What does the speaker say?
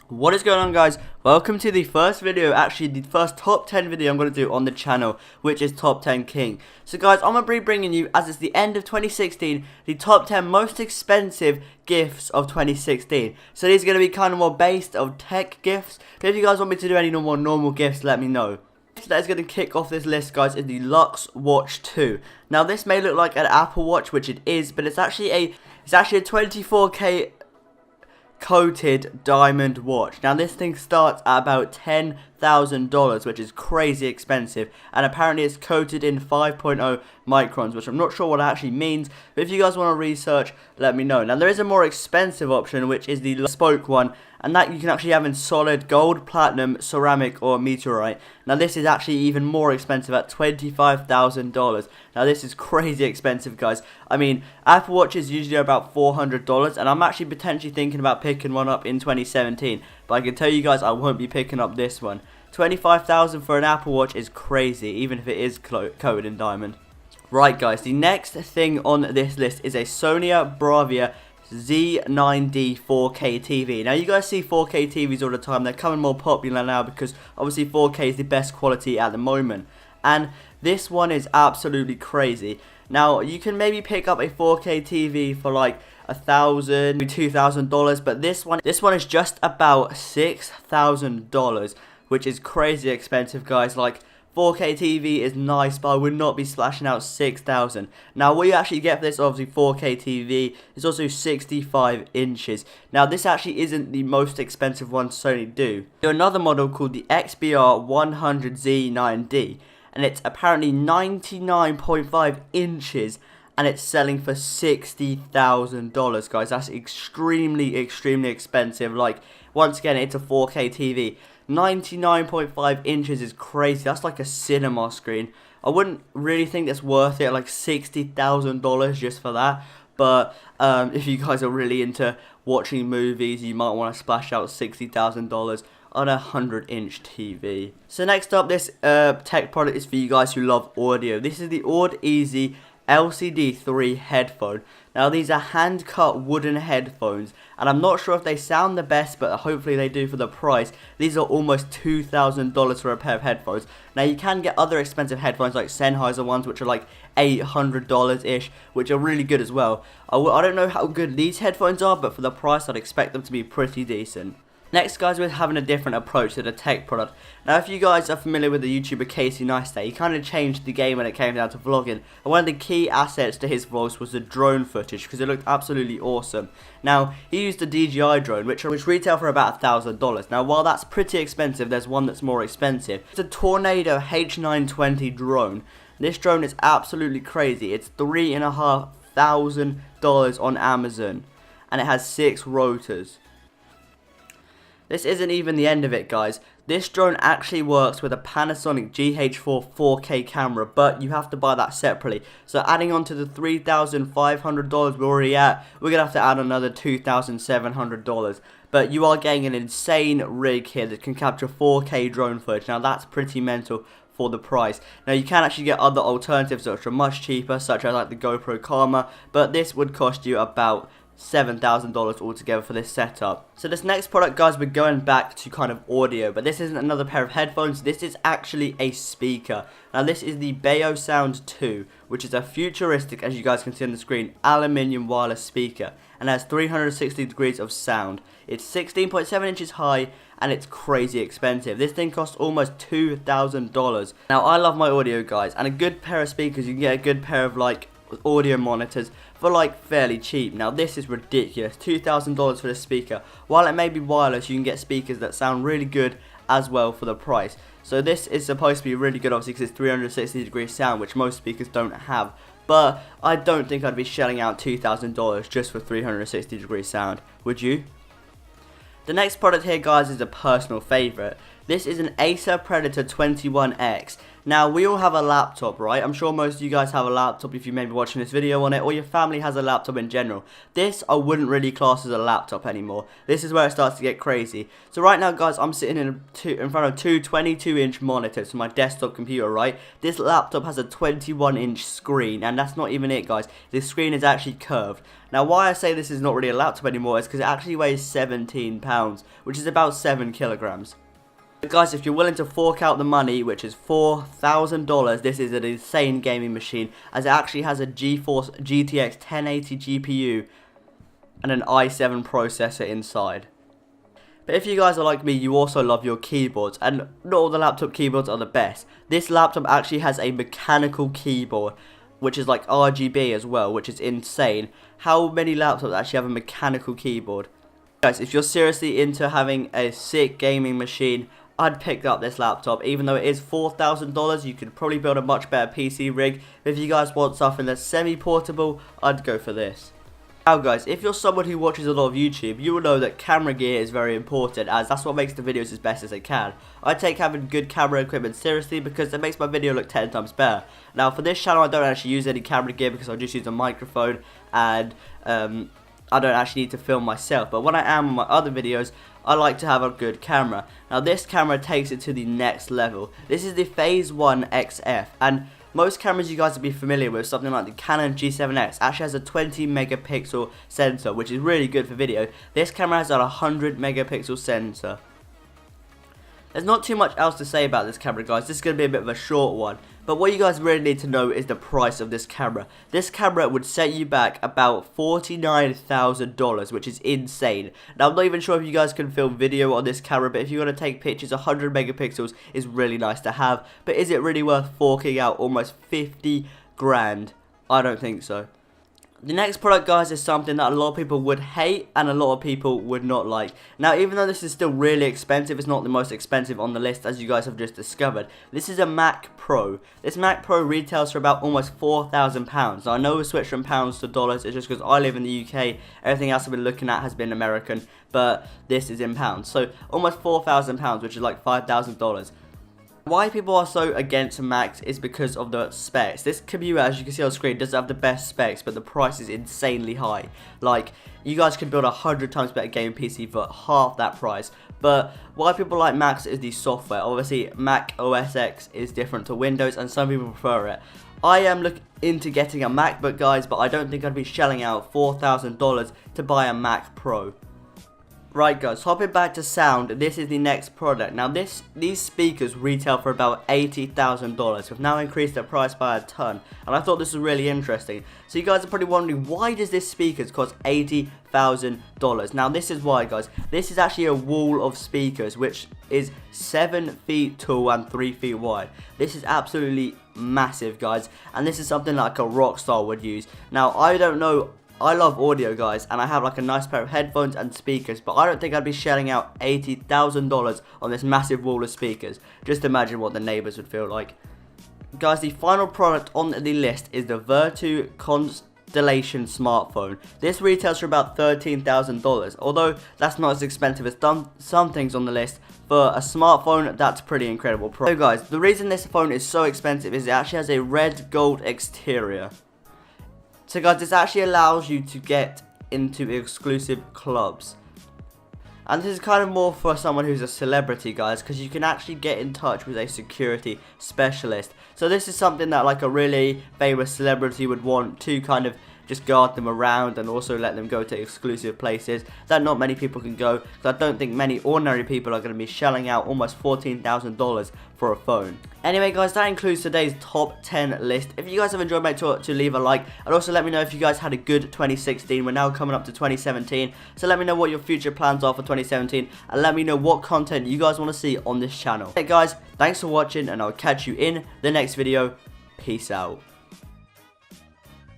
What is going on, guys? Welcome to the first video, actually the first top 10 video I'm going to do on the channel, which is Top 10 King. So guys, I'm going to be bringing you, as it's the end of 2016, the top 10 most expensive gifts of 2016. So these are going to be kind of more based on tech gifts. So if you guys want me to do any more normal gifts, let me know. That is going to kick off this list, guys, is the Luxe Watch 2. Now this may look like an Apple Watch, which it is, but it's actually a 24K coated diamond watch. Now this thing starts at about $10,000, which is crazy expensive, and apparently it's coated in 5.0 microns, which I'm not sure what it actually means, but if you guys want to research, let me know. Now there is a more expensive option, which is the spoke one, and that you can actually have in solid gold, platinum, ceramic, or meteorite. Now this is actually even more expensive at $25,000. Now this is crazy expensive, guys. I mean, Apple Watches usually are about $400, and I'm actually potentially thinking about picking one up in 2017. But I can tell you guys, I won't be picking up this one. $25,000 for an Apple Watch is crazy, even if it is coated in diamond. Right, guys, the next thing on this list is a Sony Bravia Z9D 4K TV. Now you guys see 4K TVs all the time. They're becoming more popular now because obviously 4K is the best quality at the moment, and this one is absolutely crazy. Now you can maybe pick up a 4K TV for like $1,000, $2,000, but this one is just about $6,000, which is crazy expensive, guys. Like, 4K TV is nice, but I would not be splashing out $6,000. Now, what you actually get for this, obviously, 4K TV is also 65 inches. Now, this actually isn't the most expensive one Sony do. There's another model called the XBR 100Z9D, and it's apparently 99.5 inches, and it's selling for $60,000, guys. That's extremely expensive. Like, once again, it's a 4K TV. 99.5 inches is crazy. That's like a cinema screen. I wouldn't really think that's worth it, like $60,000 just for that. But if you guys are really into watching movies, you might want to splash out $60,000 on a 100-inch TV. So next up, this tech product is for you guys who love audio. This is the Audeze LCD3 headphone. Now these are hand cut wooden headphones, and I'm not sure if they sound the best, but hopefully they do for the price. These are almost $2,000 for a pair of headphones. Now you can get other expensive headphones like Sennheiser ones, which are like $800 ish, which are really good as well. I don't know how good these headphones are, but for the price I'd expect them to be pretty decent. Next, guys, we're having a different approach to the tech product. Now, if you guys are familiar with the YouTuber Casey Neistat, he kind of changed the game when it came down to vlogging. And one of the key assets to his vlogs was the drone footage, because it looked absolutely awesome. Now, he used a DJI drone, which retail for about $1,000. Now, while that's pretty expensive, there's one that's more expensive. It's a Tornado H920 drone. This drone is absolutely crazy. It's $3,500 on Amazon, and it has 6 rotors. This isn't even the end of it, guys. This drone actually works with a Panasonic GH4 4K camera, but you have to buy that separately. So adding on to the $3,500 we're already at, we're going to have to add another $2,700. But you are getting an insane rig here that can capture 4K drone footage. Now that's pretty mental for the price. Now you can actually get other alternatives which are much cheaper, such as like the GoPro Karma, but this would cost you about $7,000 altogether for this setup. So this next product, guys, we're going back to kind of audio, but this isn't another pair of headphones. This is actually a speaker. Now this is the Beosound 2, which is a futuristic, as you guys can see on the screen, aluminium wireless speaker, and has 360 degrees of sound. It's 16.7 inches high, and it's crazy expensive. This thing costs almost $2,000. Now I love my audio, guys, and a good pair of speakers, you can get a good pair of like audio monitors for like fairly cheap. Now this is ridiculous, $2,000 for the speaker. While it may be wireless, you can get speakers that sound really good as well for the price. So this is supposed to be really good, obviously, because it's 360 degree sound, which most speakers don't have. But I don't think I'd be shelling out $2,000 just for 360 degree sound. Would you? The next product here, guys, is a personal favourite. This is an Acer Predator 21X. Now, we all have a laptop, right? I'm sure most of you guys have a laptop if you may be watching this video on it, or your family has a laptop in general. This, I wouldn't really class as a laptop anymore. This is where it starts to get crazy. So right now, guys, I'm sitting in front of two 22-inch monitors for my desktop computer, right? This laptop has a 21-inch screen, and that's not even it, guys. This screen is actually curved. Now, why I say this is not really a laptop anymore is because it actually weighs 17 pounds, which is about 7 kilograms. Guys, if you're willing to fork out the money, which is $4,000, this is an insane gaming machine, as it actually has a GeForce GTX 1080 GPU and an i7 processor inside. But if you guys are like me, you also love your keyboards, and not all the laptop keyboards are the best. This laptop actually has a mechanical keyboard, which is like RGB as well, which is insane. How many laptops actually have a mechanical keyboard? Guys, if you're seriously into having a sick gaming machine, I'd pick up this laptop. Even though it is $4,000, you could probably build a much better PC rig. If you guys want something that's semi-portable, I'd go for this. Now guys, if you're someone who watches a lot of YouTube, you will know that camera gear is very important, as that's what makes the videos as best as they can. I take having good camera equipment seriously because it makes my video look 10 times better. Now for this channel, I don't actually use any camera gear because I just use a microphone, and I don't actually need to film myself. But when I am on my other videos, I like to have a good camera. Now this camera takes it to the next level. This is the Phase 1 XF, and most cameras you guys will be familiar with, something like the Canon G7X, actually has a 20 megapixel sensor, which is really good for video. This camera has a 100 megapixel sensor. There's not too much else to say about this camera, guys. This is going to be a bit of a short one. But what you guys really need to know is the price of this camera. This camera would set you back about $49,000, which is insane. Now, I'm not even sure if you guys can film video on this camera, but if you want to take pictures, 100 megapixels is really nice to have. But is it really worth forking out almost 50 grand? I don't think so. The next product, guys, is something that a lot of people would hate and a lot of people would not like. Now, even though this is still really expensive, it's not the most expensive on the list, as you guys have just discovered. This is a Mac Pro. This Mac Pro retails for about almost £4,000. Now, I know we switched from pounds to dollars. It's just because I live in the UK. Everything else I've been looking at has been American, but this is in pounds. So, almost £4,000, which is like $5,000. Why people are so against Macs is because of the specs. This computer, as you can see on screen, doesn't have the best specs, but the price is insanely high. Like, you guys could build a 100 times better gaming PC for half that price. But why people like Macs is the software. Obviously, Mac OS X is different to Windows, and some people prefer it. I am looking into getting a MacBook, guys, but I don't think I'd be shelling out $4,000 to buy a Mac Pro. Right guys, hopping back to sound, this is the next product. Now these speakers retail for about $80,000. We've now increased the price by a ton, and I thought this was really interesting. So you guys are probably wondering, why does this speakers cost $80,000? Now this is why, guys. This is actually a wall of speakers, which is 7 feet tall and 3 feet wide. This is absolutely massive, guys, and this is something like a rock star would use. Now I don't know, I love audio, guys, and I have like a nice pair of headphones and speakers, but I don't think I'd be shelling out $80,000 on this massive wall of speakers. Just imagine what the neighbors would feel like. Guys, the final product on the list is the Vertu Constellation smartphone. This retails for about $13,000, although that's not as expensive as some things on the list. For a smartphone, that's pretty incredible. So guys, the reason this phone is so expensive is it actually has a red gold exterior. So guys, this actually allows you to get into exclusive clubs. And this is kind of more for someone who's a celebrity, guys, because you can actually get in touch with a security specialist. So this is something that like a really famous celebrity would want to kind of just guard them around, and also let them go to exclusive places that not many people can go, because I don't think many ordinary people are going to be shelling out almost $14,000 for a phone. Anyway guys, that includes today's top 10 list. If you guys have enjoyed, make sure to leave a like, and also let me know if you guys had a good 2016. We're now coming up to 2017, so let me know what your future plans are for 2017, and let me know what content you guys want to see on this channel. Hey guys, thanks for watching, and I'll catch you in the next video. Peace out.